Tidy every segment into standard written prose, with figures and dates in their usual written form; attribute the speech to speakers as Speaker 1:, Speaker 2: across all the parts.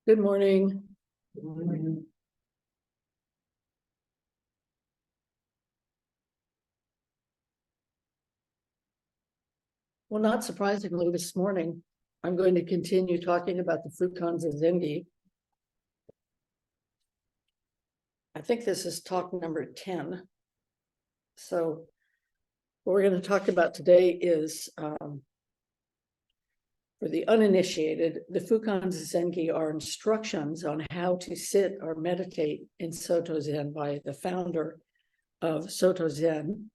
Speaker 1: Good morning. Well, not surprisingly, this morning, I'm going to continue talking about the Fukanzazengi. I think this is talk number 10. So what we're going to talk about today is, for the uninitiated, the Fukanzazengi are instructions on how to sit or meditate in Soto Zen by the founder of Soto Zen,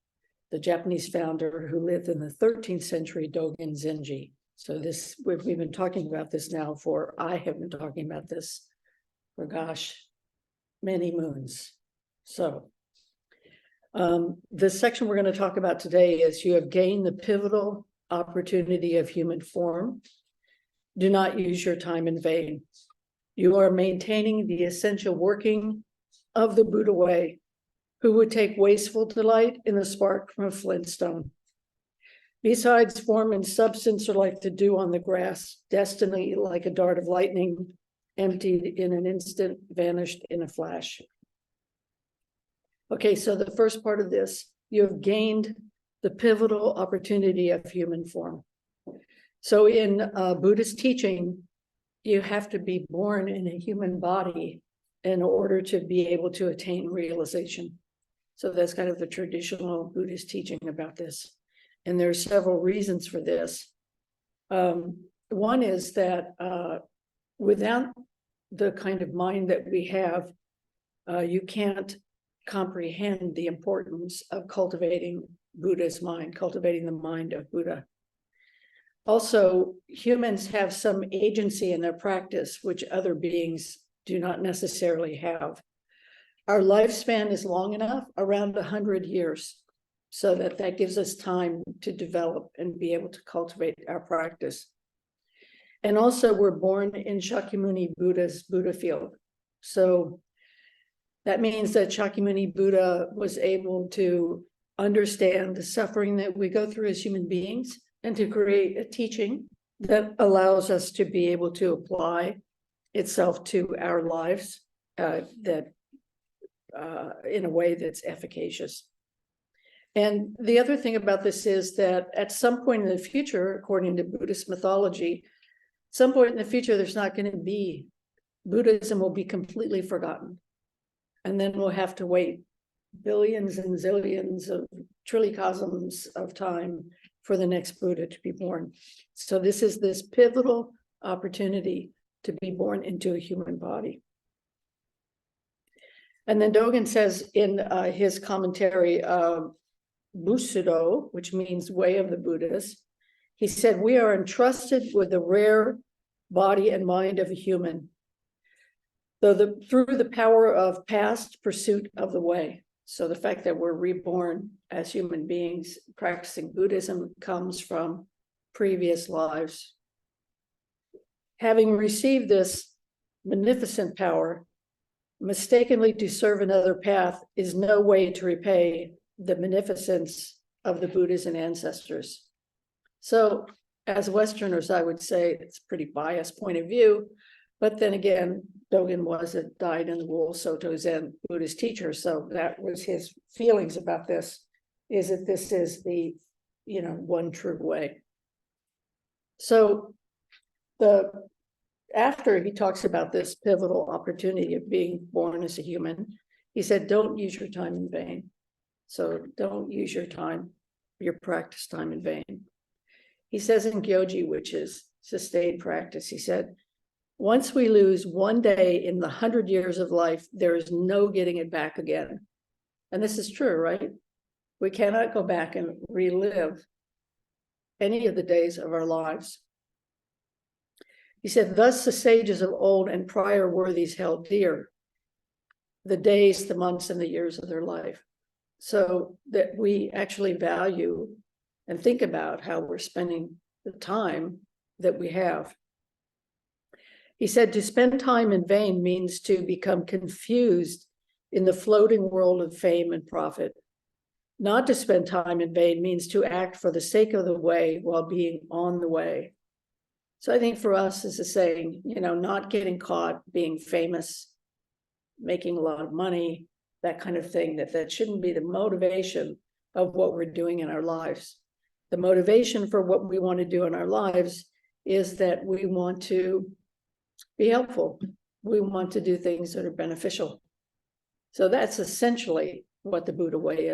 Speaker 1: the Japanese founder who lived in the 13th century, Dogen Zenji. So we've been talking about this now I have been talking about this for, many moons. So the section we're going to talk about today is you have gained the pivotal opportunity of human form. Do not use your time in vain. You are maintaining the essential working of the Buddha way. Who would take wasteful delight in the spark from a flintstone? Besides, form and substance are like the dew on the grass, destiny like a dart of lightning, emptied in an instant, vanished in a flash. Okay, so the first part of this, you have gained the pivotal opportunity of human form. So in Buddhist teaching, you have to be born in a human body in order to be able to attain realization. So that's kind of the traditional Buddhist teaching about this. And there are several reasons for this. One is that without the kind of mind that we have, you can't comprehend the importance of cultivating Buddha's mind, cultivating the mind of Buddha. Also, humans have some agency in their practice, which other beings do not necessarily have. Our lifespan is long enough, around 100 years, so that gives us time to develop and be able to cultivate our practice. And also, we're born in Shakyamuni Buddha's Buddha field. So that means that Shakyamuni Buddha was able to understand the suffering that we go through as human beings and to create a teaching that allows us to be able to apply itself to our lives in a way that's efficacious. And the other thing about this is that at some point in the future, according to Buddhist mythology, some point in the future, there's not going to be, Buddhism will be completely forgotten. And then we'll have to wait billions and zillions of trillicosms of time for the next Buddha to be born. So this is this pivotal opportunity to be born into a human body. And then Dogen says in his commentary, Busudo, which means way of the Buddhas, he said, we are entrusted with the rare body and mind of a human, through the power of past pursuit of the way. So the fact that we're reborn as human beings practicing Buddhism comes from previous lives. Having received this magnificent power, mistakenly to serve another path is no way to repay the beneficence of the Buddhas and ancestors. So as Westerners, I would say it's a pretty biased point of view, but then again, Dogen was a dyed-in-the-wool Soto Zen Buddhist teacher, so that was his feelings about this, is that this is the, one true way. So after he talks about this pivotal opportunity of being born as a human, he said, don't use your time in vain. So don't use your practice time in vain. He says in Gyoji, which is sustained practice, he said, once we lose one day in the 100 years of life, there is no getting it back again. And this is true, right? We cannot go back and relive any of the days of our lives. He said, thus the sages of old and prior worthies held dear the days, the months, and the years of their life, so that we actually value and think about how we're spending the time that we have. He said, to spend time in vain means to become confused in the floating world of fame and profit. Not to spend time in vain means to act for the sake of the way while being on the way. So I think for us is a saying, not getting caught being famous, making a lot of money, that kind of thing, that shouldn't be the motivation of what we're doing in our lives. The motivation for what we want to do in our lives is that we want to be helpful. We want to do things that are beneficial. So that's essentially what the Buddha way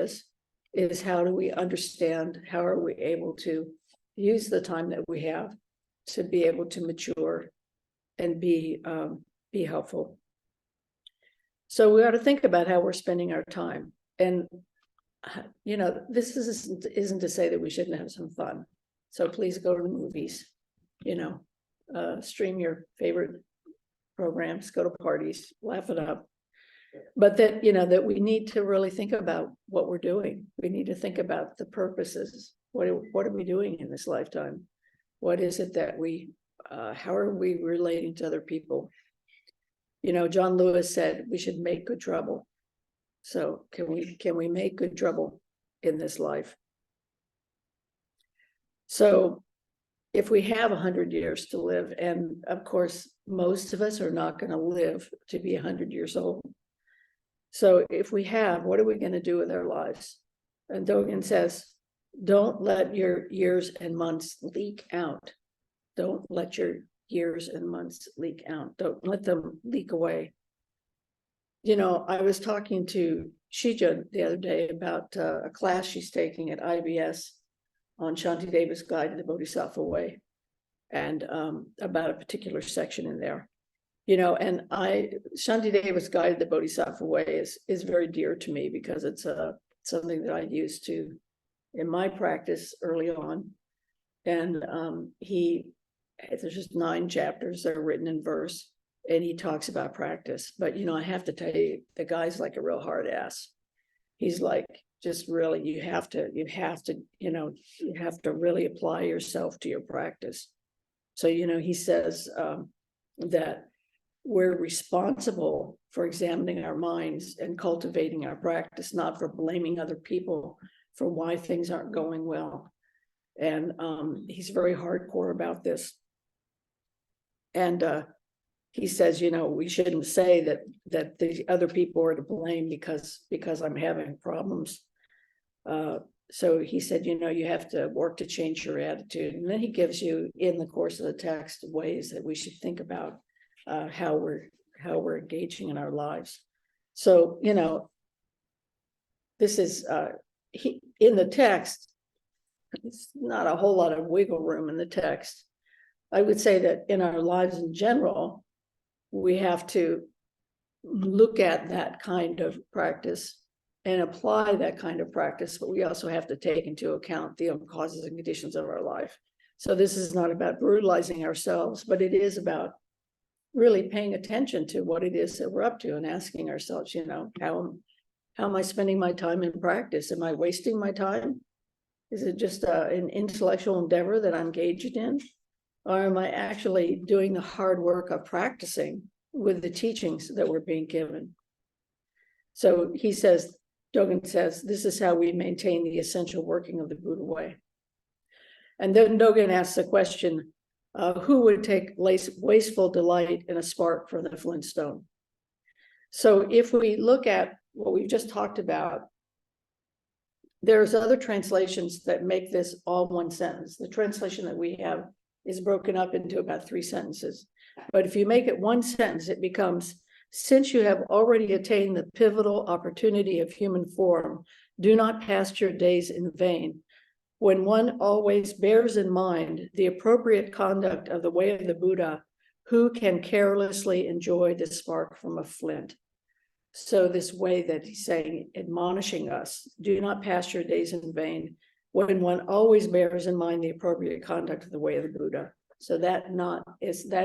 Speaker 1: is how do we understand, how are we able to use the time that we have to be able to mature and be helpful. So we ought to think about how we're spending our time. And, this isn't to say that we shouldn't have some fun. So please go to the movies, stream your favorite programs, go to parties, laugh it up. But that, that we need to really think about what we're doing. We need to think about the purposes. What are we doing in this lifetime? What is it that how are we relating to other people? John Lewis said we should make good trouble. So can we make good trouble in this life? So if we have 100 years to live, and of course, most of us are not going to live to be 100 years old. So if we have, what are we going to do with our lives? And Dogen says, don't let your years and months leak out. Don't let your years and months leak out. Don't let them leak away. I was talking to Shija the other day about a class she's taking at IBS on Shantideva's Guide to the Bodhisattva Way, and about a particular section in there. And Shantideva's Guide to the Bodhisattva Way is very dear to me because it's something that I used to in my practice early on. And there's just 9 chapters that are written in verse, and he talks about practice. But I have to tell you, the guy's like a real hard ass. He's like, just really, you have to really apply yourself to your practice. So he says that we're responsible for examining our minds and cultivating our practice, not for blaming other people for why things aren't going well. And he's very hardcore about this. And he says, we shouldn't say that the other people are to blame because I'm having problems. So he said, you have to work to change your attitude. And then he gives you, in the course of the text, ways that we should think about how we're engaging in our lives. So, this is in the text. It's not a whole lot of wiggle room in the text. I would say that in our lives in general, we have to look at that kind of practice and apply that kind of practice, but we also have to take into account the causes and conditions of our life. So this is not about brutalizing ourselves, but it is about really paying attention to what it is that we're up to and asking ourselves, how am I spending my time in practice? Am I wasting my time? Is it just an intellectual endeavor that I'm engaged in? Or am I actually doing the hard work of practicing with the teachings that we're being given? So Dogen says, this is how we maintain the essential working of the Buddha way. And then Dogen asks the question, who would take wasteful delight in a spark from the flintstone? So if we look at what we've just talked about, there's other translations that make this all one sentence. The translation that we have is broken up into about 3 sentences. But if you make it one sentence, it becomes, since you have already attained the pivotal opportunity of human form, do not pass your days in vain. When one always bears in mind the appropriate conduct of the way of the Buddha, who can carelessly enjoy the spark from a flint? So this way that he's saying, admonishing us, do not pass your days in vain, when one always bears in mind the appropriate conduct of the way of the Buddha. So that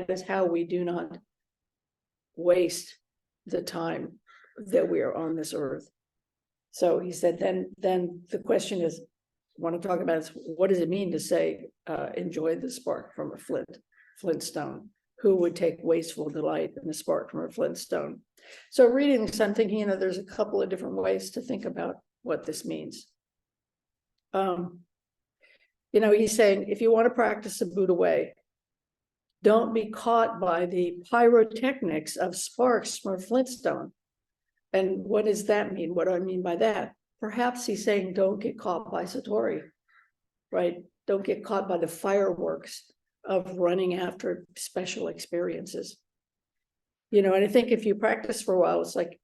Speaker 1: is how we do not waste the time that we are on this earth. So he said, then the question is, I want to talk about is, what does it mean to say, enjoy the spark from a flintstone? Who would take wasteful delight in the spark from a flintstone? So reading this, I'm thinking, there's a couple of different ways to think about what this means. He's saying, if you want to practice the Buddha way, Don't be caught by the pyrotechnics of sparks from Flintstone. And what does that mean? What do I mean by that? Perhaps he's saying, don't get caught by Satori, right? Don't get caught by the fireworks of running after special experiences. And I think if you practice for a while, it's like,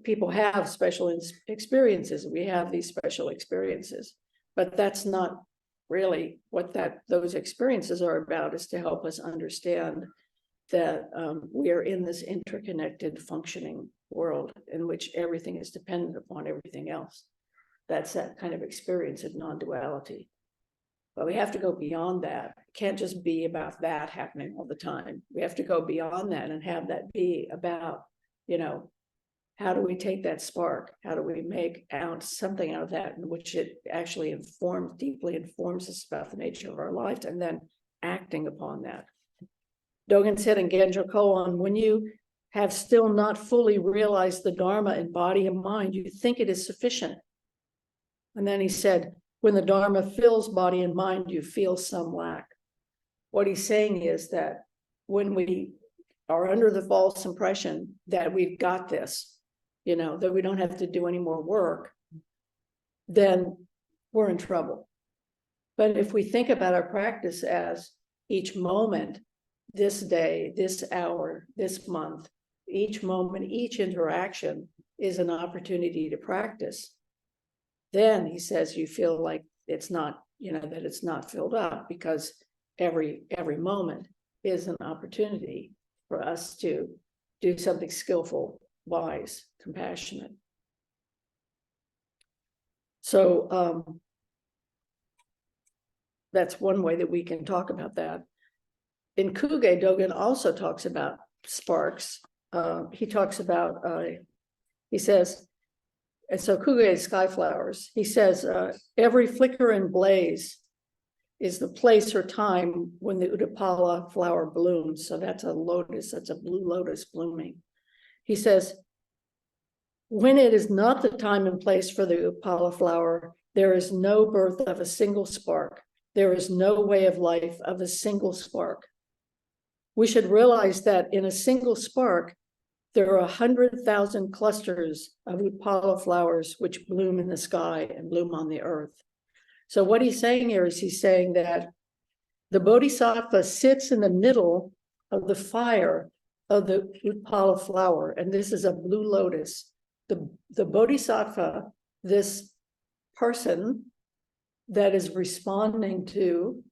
Speaker 1: people have special experiences. We have these special experiences, but that's not really what those experiences are about, is to help us understand that we are in this interconnected functioning world in which everything is dependent upon everything else. That's that kind of experience of non-duality. But we have to go beyond that. It can't just be about that happening all the time. We have to go beyond that and have that be about, how do we take that spark? How do we make something out of that in which it actually deeply informs us about the nature of our life, and then acting upon that. Dogen said in Genjo Koan, when you have still not fully realized the Dharma in body and mind, you think it is sufficient. And then he said, when the Dharma fills body and mind, you feel some lack. What he's saying is that when we are under the false impression that we've got this, that we don't have to do any more work, then we're in trouble. But if we think about our practice as each moment, this day, this hour, this month, each moment, each interaction is an opportunity to practice, then he says you feel like it's not, that it's not filled up, because every moment is an opportunity for us to do something skillful, wise, compassionate. So that's one way that we can talk about that. In Kuge, Dogen also talks about sparks. He talks about, he says, and so Kuge is sky flowers. He says, every flicker and blaze is the place or time when the Udapala flower blooms. So that's a lotus, that's a blue lotus blooming. He says, when it is not the time and place for the Udapala flower, there is no birth of a single spark. There is no way of life of a single spark. We should realize that in a single spark, there are 100,000 clusters of Udapala flowers which bloom in the sky and bloom on the earth. So what he's saying here is he's saying that the Bodhisattva sits in the middle of the fire of the Udapala flower, and this is a blue lotus. The Bodhisattva, this person that is responding to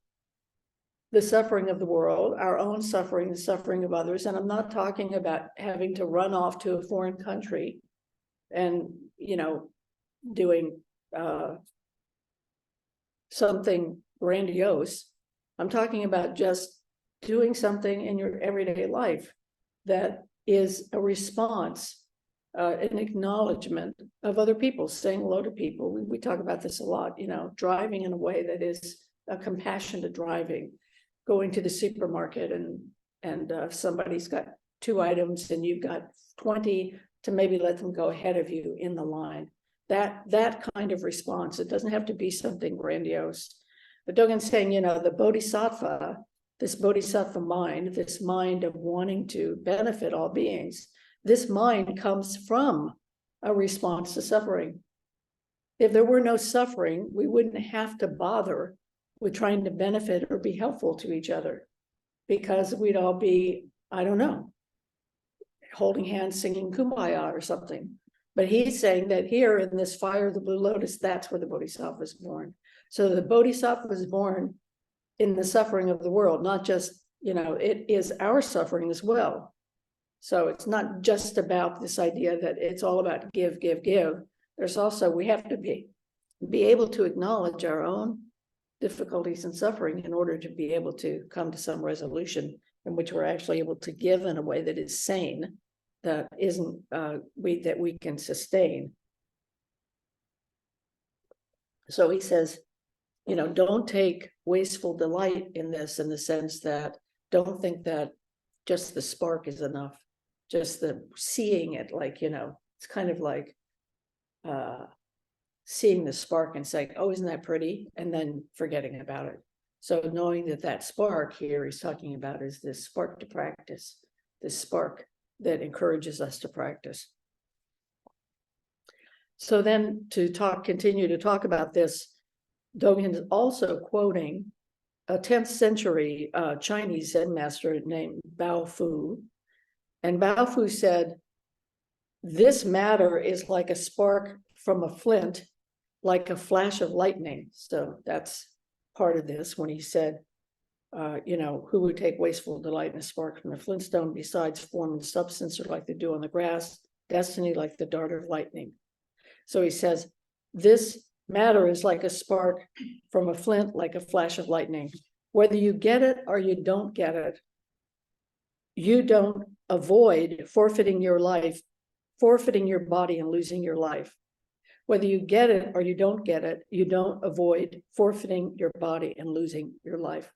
Speaker 1: the suffering of the world, our own suffering, the suffering of others. And I'm not talking about having to run off to a foreign country and, doing something grandiose. I'm talking about just doing something in your everyday life that is a response, an acknowledgement of other people, saying hello to people. We talk about this a lot, driving in a way that is a compassion to driving, going to the supermarket and somebody's got 2 items and you've got 20, to maybe let them go ahead of you in the line. That kind of response, it doesn't have to be something grandiose. But Dogen's saying, the Bodhisattva, this Bodhisattva mind, this mind of wanting to benefit all beings, this mind comes from a response to suffering. If there were no suffering, we wouldn't have to bother with trying to benefit or be helpful to each other, because we'd all be, I don't know, holding hands, singing Kumbaya or something. But he's saying that here in this fire of the blue lotus, that's where the Bodhisattva is born. So the Bodhisattva is born in the suffering of the world, not just, it is our suffering as well. So it's not just about this idea that it's all about give, give, give. There's also, we have to be able to acknowledge our own difficulties and suffering in order to be able to come to some resolution in which we're actually able to give in a way that is sane, that isn't that we can sustain. So he says, don't take wasteful delight in this, in the sense that don't think that just the spark is enough, just the seeing it, like, it's kind of like seeing the spark and saying, oh, isn't that pretty? And then forgetting about it. So knowing that that spark here he's talking about is this spark to practice, this spark that encourages us to practice. So then to continue to talk about this, Dogen is also quoting a 10th century Chinese Zen master named Bao Fu. And Bao Fu said, this matter is like a spark from a flint, like a flash of lightning. So that's part of this when he said, who would take wasteful delight in a spark from a flintstone besides form and substance, or like the dew on the grass, destiny like the dart of lightning. So he says, this matter is like a spark from a flint, like a flash of lightning. Whether you get it or you don't get it, you don't avoid forfeiting your life, forfeiting your body and losing your life. Whether you get it or you don't get it, you don't avoid forfeiting your body and losing your life.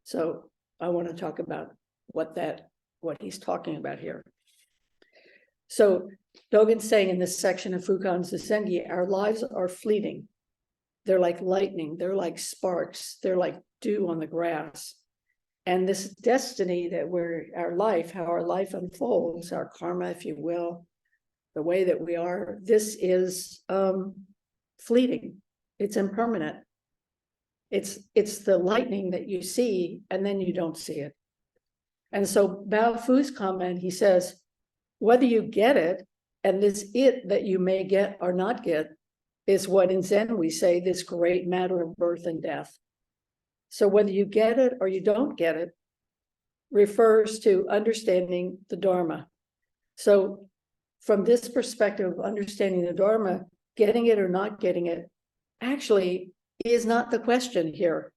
Speaker 1: So I want to talk about what he's talking about here. So Dogen's saying in this section of Fukanzazengi, our lives are fleeting. They're like lightning, they're like sparks, they're like dew on the grass. And this destiny that how our life unfolds, our karma, if you will, the way that we are, this is fleeting. It's impermanent. It's the lightning that you see and then you don't see it. And so Bao Fu's comment, he says, whether you get it, and this it that you may get or not get, is what in Zen we say, this great matter of birth and death. So whether you get it or you don't get it refers to understanding the Dharma. So from this perspective of understanding the Dharma, getting it or not getting it actually is not the question here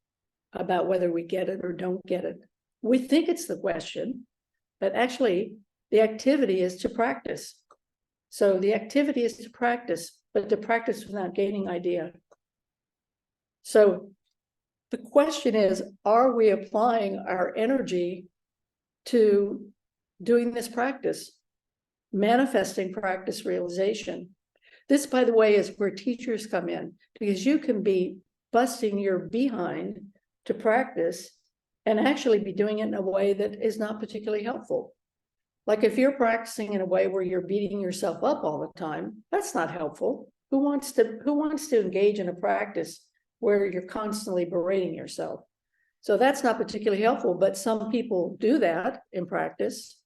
Speaker 1: about whether we get it or don't get it. We think it's the question, but actually the activity is to practice. So the activity is to practice, but to practice without gaining idea. So the question is, are we applying our energy to doing this practice, manifesting practice realization? This, by the way, is where teachers come in, because you can be busting your behind to practice and actually be doing it in a way that is not particularly helpful. Like if you're practicing in a way where you're beating yourself up all the time, that's not helpful. Who wants to engage in a practice where you're constantly berating yourself? So that's not particularly helpful, but some people do that in practice.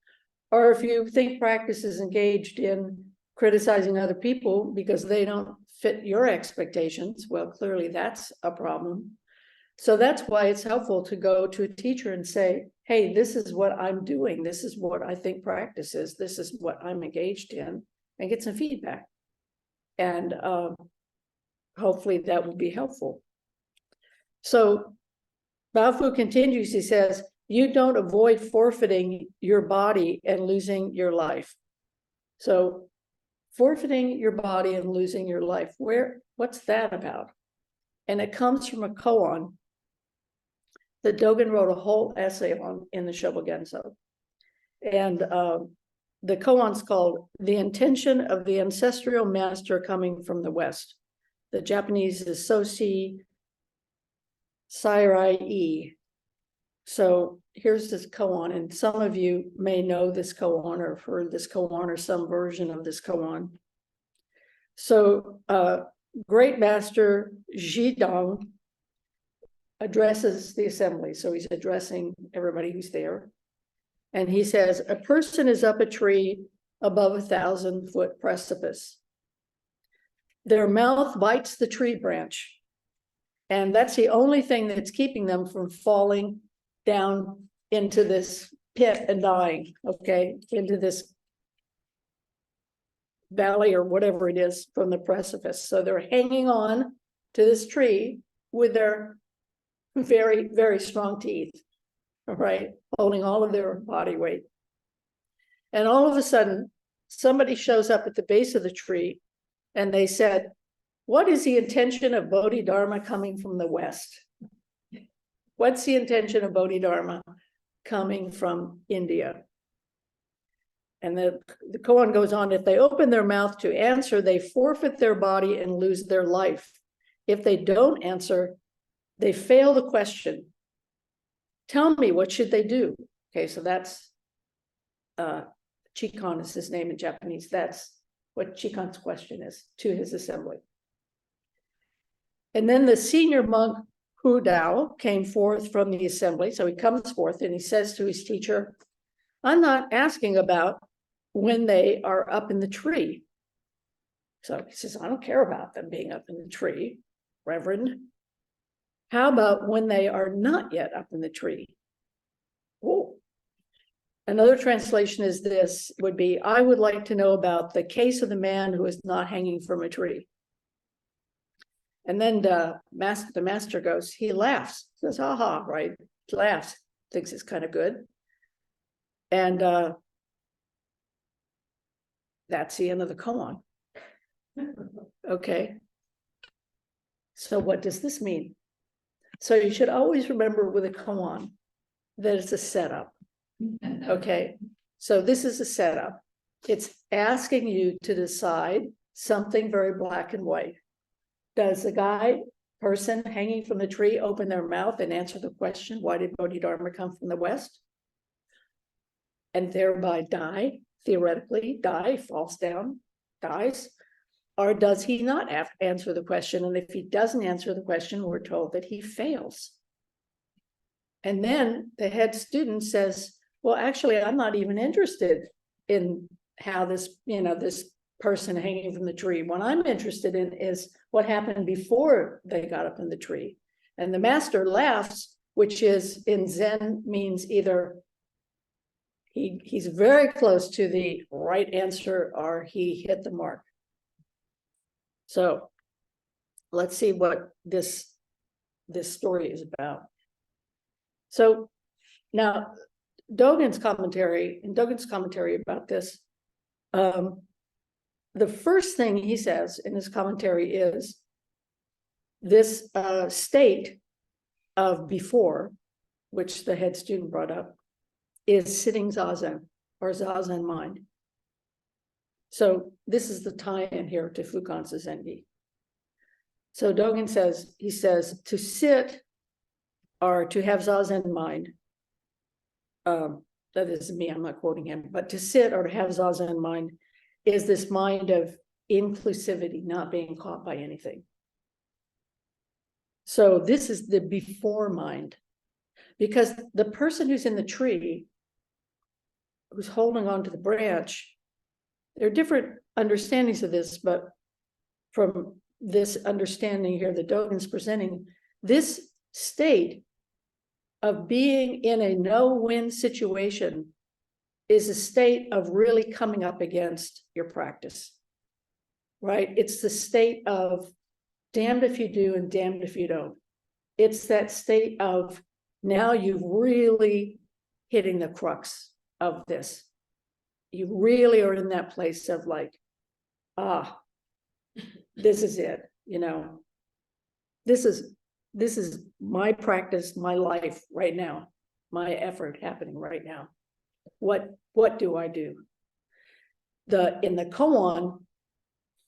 Speaker 1: Or if you think practice is engaged in criticizing other people because they don't fit your expectations, well, clearly that's a problem. So that's why it's helpful to go to a teacher and say, hey, this is what I'm doing. This is what I think practice is. This is what I'm engaged in, and get some feedback. And hopefully that will be helpful. So Bao Fu continues, he says, you don't avoid forfeiting your body and losing your life. So forfeiting your body and losing your life, what's that about? And it comes from a koan that Dogen wrote a whole essay on in the Shobogenzo. And the koan's called The Intention of the Ancestral Master Coming from the West. The Japanese is Soshi Sairai. So here's this koan, and some of you may know this koan or have heard this koan or some version of this koan. So Great Master Zhidong addresses the assembly. So he's addressing everybody who's there. And he says, a person is up a tree above 1,000-foot precipice. Their mouth bites the tree branch. And that's the only thing that's keeping them from falling down into this pit and dying, okay, into this valley or whatever it is from the precipice. So they're hanging on to this tree with their very, very strong teeth, all right, holding all of their body weight. And all of a sudden, somebody shows up at the base of the tree and they said, what is the intention of Bodhidharma coming from the West? What's the intention of Bodhidharma coming from India? And the koan goes on, if they open their mouth to answer, they forfeit their body and lose their life. If they don't answer, they fail the question. Tell me, what should they do? Okay, so that's Chikan is his name in Japanese. That's what Chikan's question is to his assembly. And then the senior monk Hu Dao came forth from the assembly. So he comes forth and he says to his teacher, I'm not asking about when they are up in the tree. So he says, I don't care about them being up in the tree, Reverend. How about when they are not yet up in the tree? Oh. Another translation is this would be, I would like to know about the case of the man who is not hanging from a tree. And then the master goes, he laughs, says, haha, right? Laughs, thinks it's kind of good. And that's the end of the koan. Okay. So what does this mean? So you should always remember with a koan that it's a setup. Okay. So this is a setup. It's asking you to decide something very black and white. Does the person hanging from the tree open their mouth and answer the question, why did Bodhidharma come from the West? And thereby die, theoretically die, falls down, dies. Or does he not answer the question? And if he doesn't answer the question, we're told that he fails. And then the head student says, well, actually, I'm not even interested in how this, this person hanging from the tree. What I'm interested in is what happened before they got up in the tree. And the master laughs, which is in Zen means either he's very close to the right answer or he hit the mark. So let's see what this story is about. So now Dogen's commentary about this, the first thing he says in his commentary is this state of before, which the head student brought up, is sitting zazen or zazen mind. So this is the tie-in here to Fukanzazengi. So Dogen says, he says, to sit or to have zazen mind, that is me, I'm not quoting him, but to sit or to have zazen mind is this mind of inclusivity, not being caught by anything. So this is the before mind, because the person who's in the tree, who's holding on to the branch, there are different understandings of this, but from this understanding here that Dogen's presenting, this state of being in a no-win situation is a state of really coming up against your practice, right? It's the state of damned if you do and damned if you don't. It's that state of now you've really hitting the crux of this. You really are in that place of like, this is it, this is my practice, my life right now, my effort happening right now. What do I do? In the koan,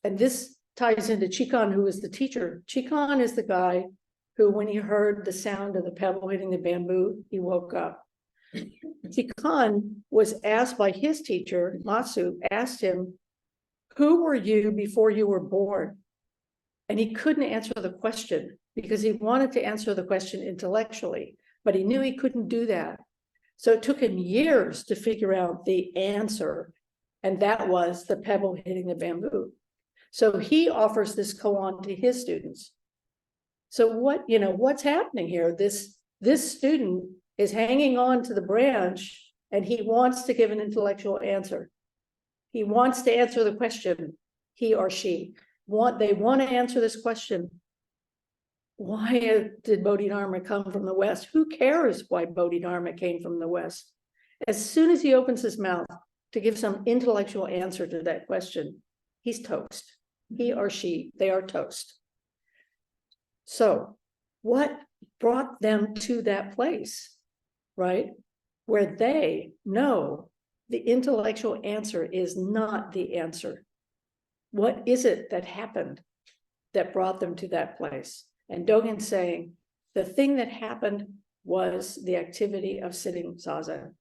Speaker 1: and this ties into Chikan, who is the teacher. Chikan is the guy who, when he heard the sound of the pebble hitting the bamboo, he woke up. Chikan was asked by his teacher, Matsu, asked him, who were you before you were born? And he couldn't answer the question because he wanted to answer the question intellectually, but he knew he couldn't do that. So it took him years to figure out the answer, and that was the pebble hitting the bamboo. So he offers this koan to his students. So what's happening here? This student is hanging on to the branch and he wants to give an intellectual answer. He wants to answer the question, he or she. They want to answer this question. Why did Bodhidharma come from the West? Who cares why Bodhidharma came from the West? As soon as he opens his mouth to give some intellectual answer to that question, he's toast. He or she, they are toast. So what brought them to that place, right? Where they know the intellectual answer is not the answer. What is it that happened that brought them to that place? And Dogen's saying, the thing that happened was the activity of sitting zazen.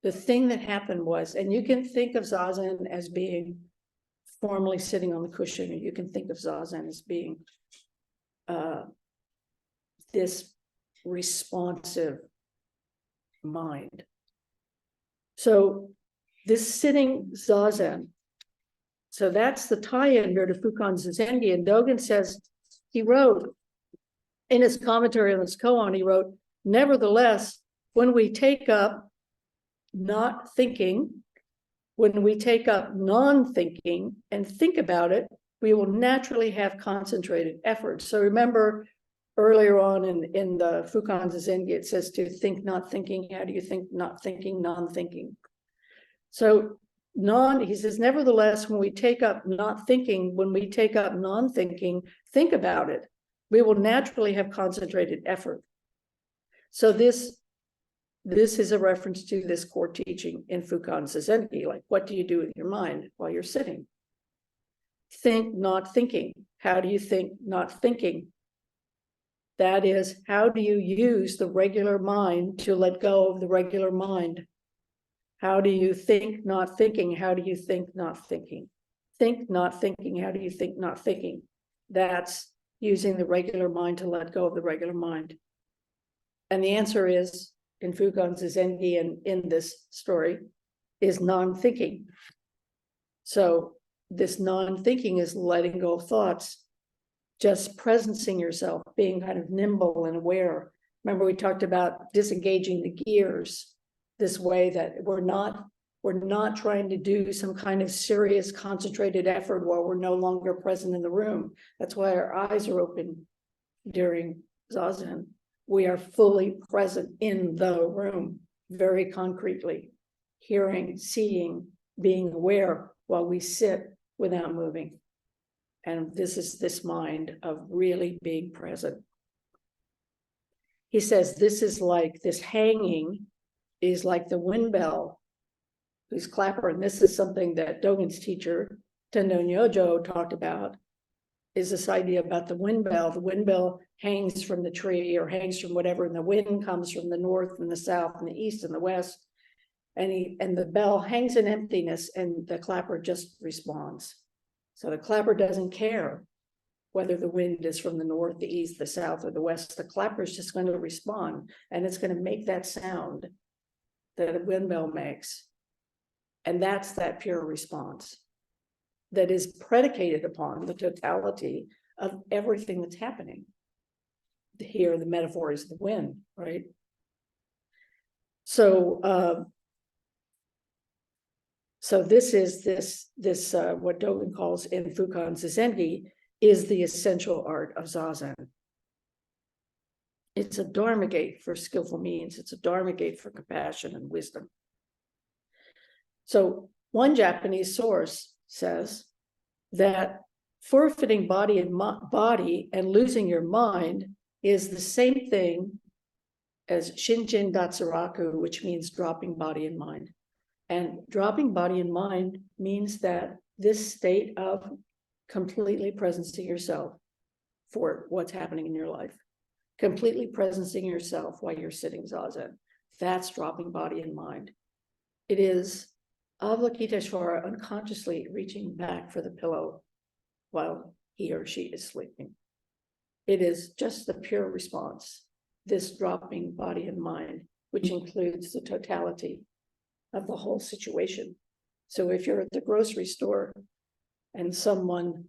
Speaker 1: The thing that happened was, and you can think of zazen as being formally sitting on the cushion, or you can think of zazen as being this responsive mind. So this sitting zazen, so that's the tie-in here to Fukanzazengi. And Dogen says, he wrote in his commentary on this koan, he wrote, nevertheless, when we take up not thinking, when we take up non-thinking and think about it, we will naturally have concentrated effort. So remember earlier on in the Fukanzazengi, it says to think not thinking. How do you think not thinking, non-thinking? So he says, nevertheless, when we take up not thinking, when we take up non-thinking, think about it, we will naturally have concentrated effort. So this is a reference to this core teaching in Fukanzazengi, like what do you do with your mind while you're sitting? Think not thinking. How do you think not thinking? That is, how do you use the regular mind to let go of the regular mind? How do you think not thinking? How do you think not thinking? Think not thinking. How do you think not thinking? That's using the regular mind to let go of the regular mind. And the answer is, in Fukanzazengi and in this story, is non-thinking. So this non-thinking is letting go of thoughts, just presencing yourself, being kind of nimble and aware. Remember, we talked about disengaging the gears this way, that we're not trying to do some kind of serious concentrated effort while we're no longer present in the room. That's why our eyes are open during zazen. We are fully present in the room, very concretely, hearing, seeing, being aware while we sit without moving. And this is this mind of really being present. He says this is like, this hanging is like the wind bell whose clapper, and this is something that Dogen's teacher, Tendo Nyojo, talked about, is this idea about the wind bell. The wind bell hangs from the tree or hangs from whatever, and the wind comes from the north and the south and the east and the west. And the bell hangs in emptiness, and the clapper just responds. So the clapper doesn't care whether the wind is from the north, the east, the south, or the west. The clapper is just going to respond, and it's going to make that sound that a wind bell makes. And that's that pure response that is predicated upon the totality of everything that's happening. Here, the metaphor is the wind, right? So, so this is what Dogen calls in Fukanzazengi is the essential art of zazen. It's a dharma gate for skillful means. It's a dharma gate for compassion and wisdom. So one Japanese source says that forfeiting body and losing your mind is the same thing as Shinjin Datsuraku, which means dropping body and mind. And dropping body and mind means that this state of completely presencing yourself for what's happening in your life, completely presencing yourself while you're sitting zazen. That's dropping body and mind. It is Avalokiteshvara unconsciously reaching back for the pillow while he or she is sleeping. It is just the pure response, this dropping body and mind, which includes the totality of the whole situation. So if you're at the grocery store and someone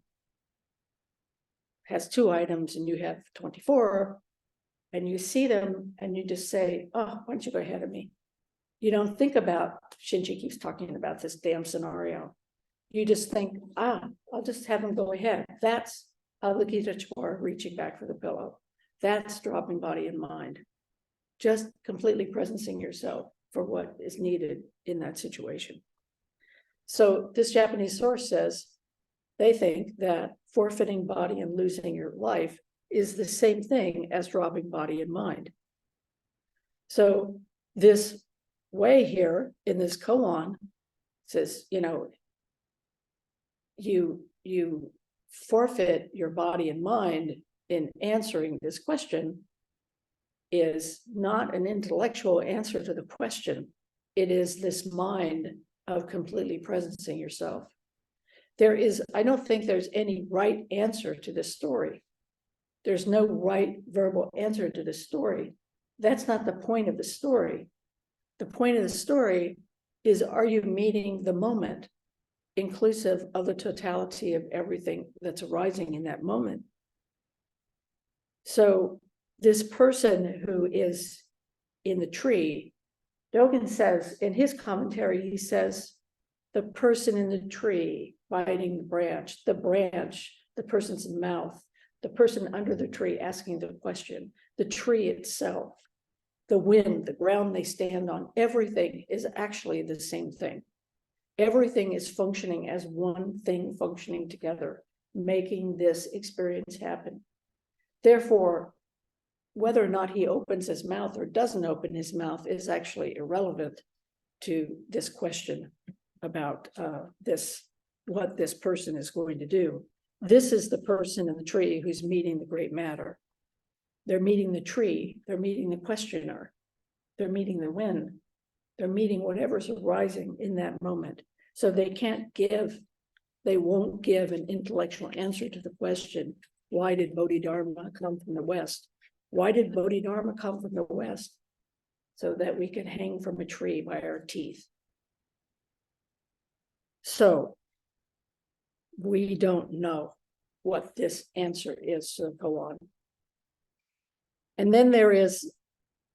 Speaker 1: has 2 items and you have 24, and you see them and you just say, oh, why don't you go ahead of me? You don't think about, Shinji keeps talking about this damn scenario. You just think, I'll just have them go ahead. That's Avalokiteshvara reaching back for the pillow. That's dropping body and mind. Just completely presencing yourself for what is needed in that situation. So this Japanese source says they think that forfeiting body and losing your life is the same thing as dropping body and mind. So this way here in this koan says, you forfeit your body and mind in answering this question is not an intellectual answer to the question. It is this mind of completely presencing yourself. I don't think there's any right answer to this story. There's no right verbal answer to the story. That's not the point of the story. The point of the story is, are you meeting the moment, inclusive of the totality of everything that's arising in that moment? So this person who is in the tree, Dogen says in his commentary, he says, the person in the tree biting the branch, the person's mouth, the person under the tree asking the question, the tree itself, the wind, the ground they stand on, everything is actually the same thing. Everything is functioning as one thing functioning together, making this experience happen. Therefore, whether or not he opens his mouth or doesn't open his mouth is actually irrelevant to this question about what this person is going to do. This is the person in the tree who's meeting the great matter. They're meeting the tree, they're meeting the questioner, they're meeting the wind, they're meeting whatever's arising in that moment. So they won't give an intellectual answer to the question, why did Bodhidharma come from the West? Why did Bodhidharma come from the West? So that we could hang from a tree by our teeth. So we don't know what this answer is, so go on. And then there is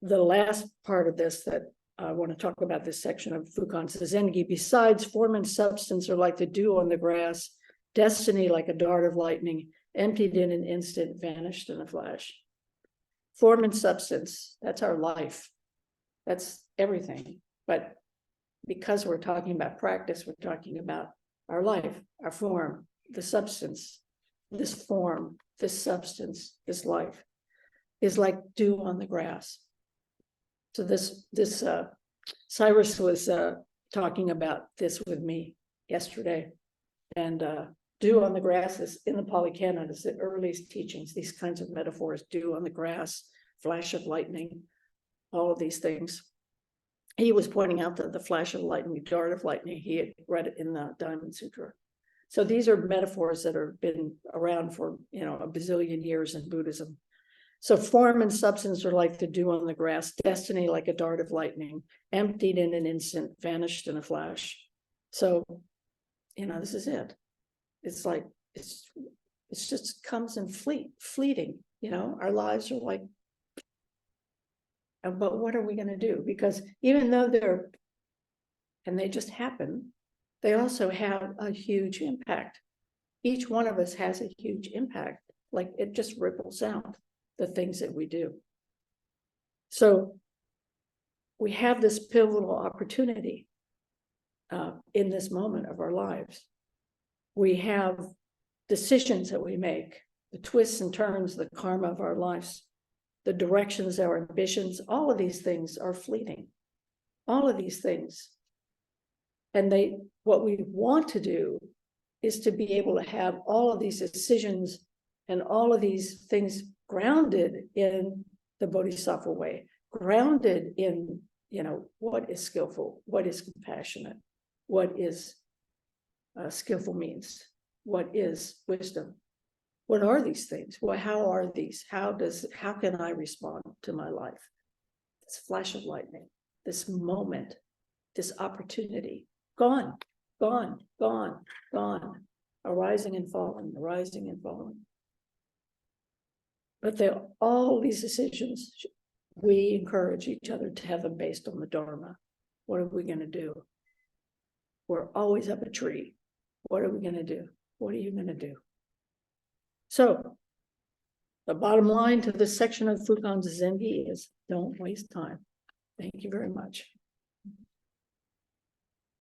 Speaker 1: the last part of this that I want to talk about, this section of Fukanzazengi. Besides, form and substance are like the dew on the grass, destiny like a dart of lightning, emptied in an instant, vanished in a flash. Form and substance, that's our life. That's everything. But because we're talking about practice, we're talking about our life, our form, the substance. This form, this substance, this life is like dew on the grass. So Cyrus was talking about this with me yesterday, and dew on the grass is in the Pali Canon, is the earliest teachings, these kinds of metaphors, dew on the grass, flash of lightning, all of these things. He was pointing out that the flash of lightning, dart of lightning, he had read it in the Diamond Sutra. So these are metaphors that have been around for, a bazillion years in Buddhism. So form and substance are like the dew on the grass, destiny like a dart of lightning, emptied in an instant, vanished in a flash. So, this is it. It's like, it's just comes and fleeting, our lives are like, but what are we going to do? Because even though they just happen, they also have a huge impact. Each one of us has a huge impact, like it just ripples out the things that we do. So we have this pivotal opportunity in this moment of our lives. We have decisions that we make, the twists and turns, the karma of our lives, the directions, our ambitions, all of these things are fleeting. All of these things. And what we want to do is to be able to have all of these decisions and all of these things grounded in the Bodhisattva way, grounded in, what is skillful, what is compassionate, what is skillful means, what is wisdom. What are these things? Well, how are these? How can I respond to my life? This flash of lightning, this moment, this opportunity, gone, gone, gone, gone, arising and falling, arising and falling. But all these decisions, we encourage each other to have them based on the Dharma. What are we going to do? We're always up a tree. What are we going to do? What are you going to do? So the bottom line to this section of Fukanzazengi is don't waste time. Thank you very much.